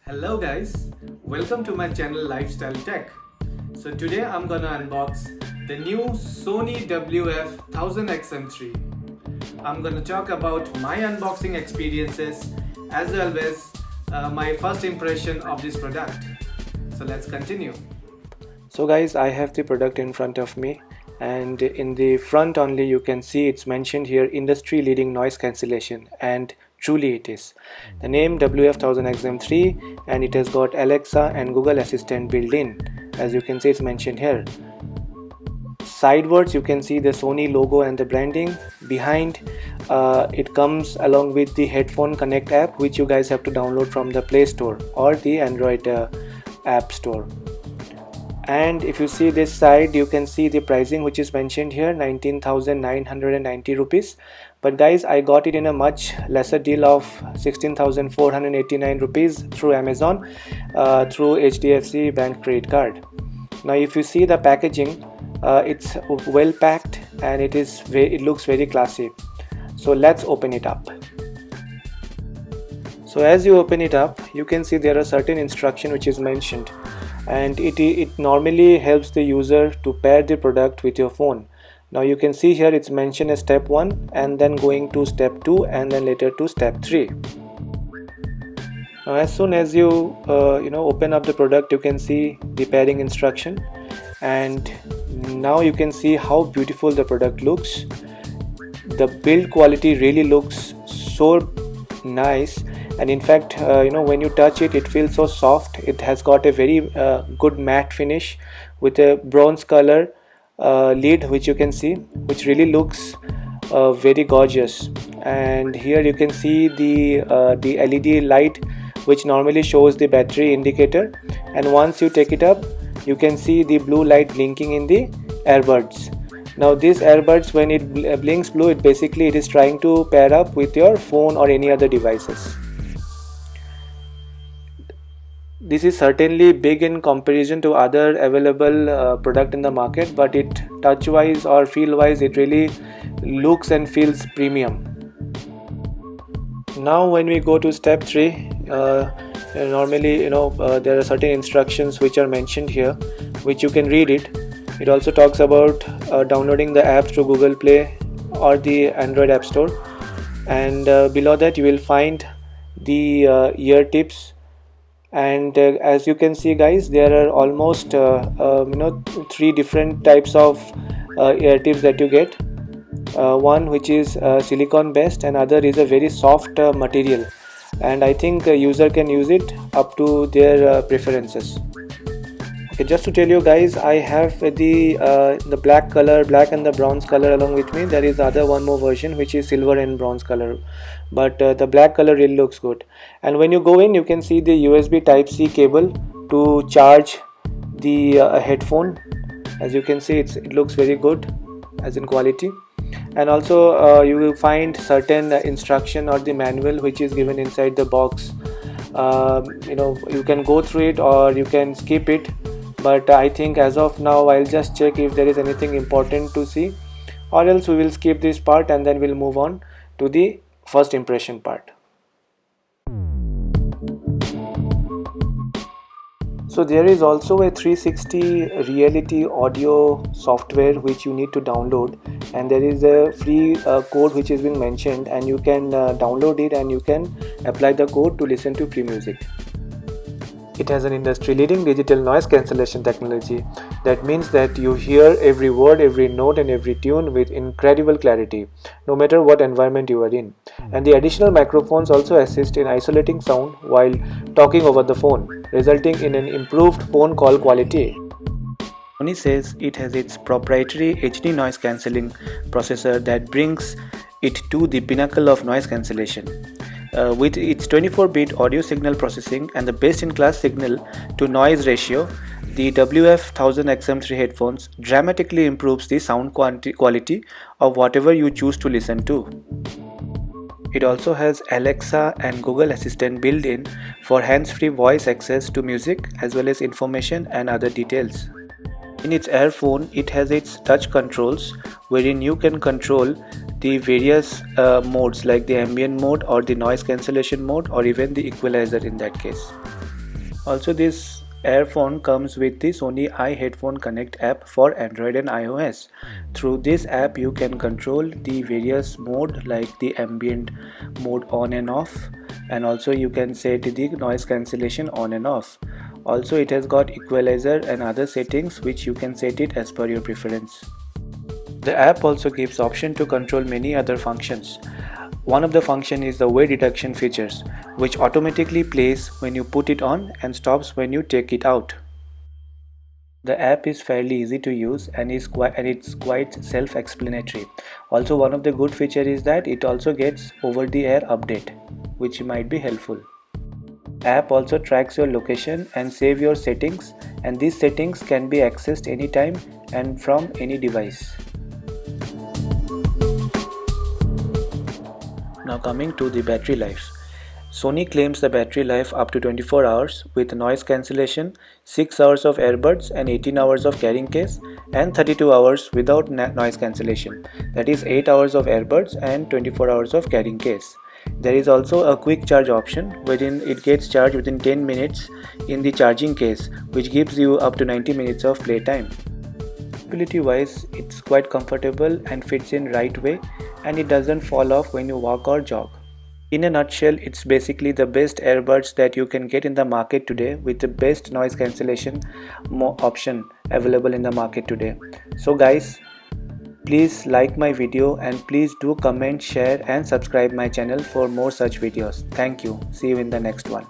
Hello guys, welcome to my channel Lifestyle Tech. So today I'm gonna unbox the new Sony WF-1000XM3. I'm gonna talk about my unboxing experiences as well as my first impression of this product. So let's continue. So guys, I have the product in front of me, and in the front only you can see it's mentioned here industry leading noise cancellation, and truly it is. The name WF-1000XM3, and it has got Alexa and Google Assistant built in. As you can see, it's mentioned here. Sidewards you can see the Sony logo and the branding. Behind it comes along with the Headphone Connect app, which you guys have to download from the Play Store or the Android App Store. And if you see this side, you can see the pricing which is mentioned here, 19,990 rupees. But guys, I got it in a much lesser deal of 16,489 rupees through Amazon through HDFC Bank credit card. Now if you see the packaging, it's well packed and it looks very classy. So let's open it up. So as you open it up, you can see there are certain instructions which is mentioned, and it normally helps the user to pair the product with your phone. Now you can see here it's mentioned as step 1 and then going to step 2 and then later to step 3. Now as soon as you open up the product, you can see the pairing instruction, and now you can see how beautiful the product looks. The build quality really looks so nice, and in fact when you touch it, it feels so soft. It has got a very good matte finish with a bronze color lid, which you can see, which really looks very gorgeous. And here you can see the LED light, which normally shows the battery indicator, and once you take it up, you can see the blue light blinking in the earbuds. Now these earbuds, when it blinks blue, it is trying to pair up with your phone or any other devices. This is certainly big in comparison to other available product in the market, but it touch wise or feel wise, it really looks and feels premium. Now when we go to step 3, normally there are certain instructions which are mentioned here, which you can read it. It also talks about downloading the app through Google Play or the Android App Store, and below that you will find the ear tips. And as you can see guys, there are almost 3 different types of ear tips that you get. One which is silicone based, and other is a very soft material, and I think a user can use it up to their preferences. Okay, just to tell you guys, I have the black and the bronze color along with me. There is one more version which is silver and bronze color, but the black color really looks good. And when you go in, you can see the USB Type-C cable to charge the headphone. As you can see, it looks very good as in quality. And also you will find certain instruction or the manual which is given inside the box. You can go through it or you can skip it, but I think as of now I'll just check if there is anything important to see, or else we will skip this part and then we'll move on to the first impression part. So there is also a 360 reality audio software which you need to download, and there is a free code which has been mentioned, and you can download it and you can apply the code to listen to free music. It has an industry-leading digital noise cancellation technology. That means that you hear every word, every note and every tune with incredible clarity, no matter what environment you are in. And the additional microphones also assist in isolating sound while talking over the phone, resulting in an improved phone call quality. Sony says it has its proprietary HD noise cancelling processor that brings it to the pinnacle of noise cancellation. With its 24-bit audio signal processing and the best-in-class signal-to-noise ratio, the WF-1000XM3 headphones dramatically improves the sound quality of whatever you choose to listen to. It also has Alexa and Google Assistant built in for hands-free voice access to music as well as information and other details. In its earphone, it has its touch controls, wherein you can control the various modes like the ambient mode or the noise cancellation mode, or even the equalizer in that case. Also, this earphone comes with the Sony iHeadphone Connect app for Android and iOS. Through this app you can control the various mode like the ambient mode on and off, and also you can set the noise cancellation on and off. Also, it has got equalizer and other settings which you can set it as per your preference. The app also gives option to control many other functions. One of the function is the weight detection features, which automatically plays when you put it on and stops when you take it out. The app is fairly easy to use and it's quite self-explanatory. Also, one of the good feature is that it also gets over-the-air update, which might be helpful. App also tracks your location and save your settings, and these settings can be accessed anytime and from any device. Now coming to the battery life. Sony claims the battery life up to 24 hours with noise cancellation, 6 hours of earbuds and 18 hours of carrying case, and 32 hours without noise cancellation, that is 8 hours of earbuds and 24 hours of carrying case. There is also a quick charge option wherein it gets charged within 10 minutes in the charging case, which gives you up to 90 minutes of playtime. Stability wise, it's quite comfortable and fits in right way, and it doesn't fall off when you walk or jog. In a nutshell, it's basically the best earbuds that you can get in the market today with the best noise cancellation option available in the market today. So guys, please like my video and please do comment, share and subscribe my channel for more such videos. Thank you. See you in the next one.